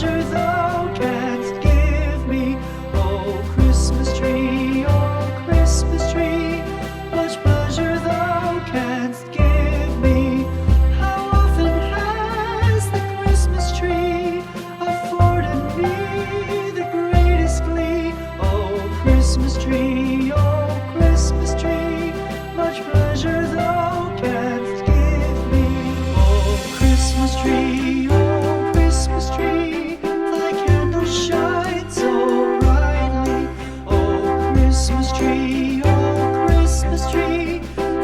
pleasure thou canst give me. Oh Christmas tree, much pleasure thou canst give me. How often has the Christmas tree afforded me the greatest glee? Oh Christmas tree, much pleasure thou canst give me. Oh Christmas tree, thy candles shine so brightly. Oh Christmas tree,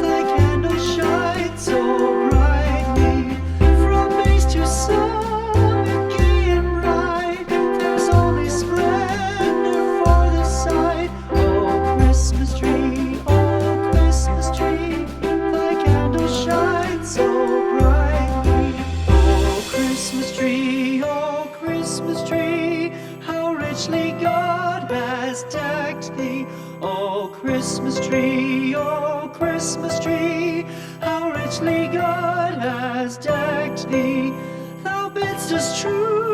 thy candles shine so brightly. From base to summit, gay and bright, there's only splendor for the sight. Oh Christmas tree, thy candles shine so brightly. Oh Christmas tree, how richly God has decked thee. Oh Christmas tree, how richly God has decked thee. Thou bidst us true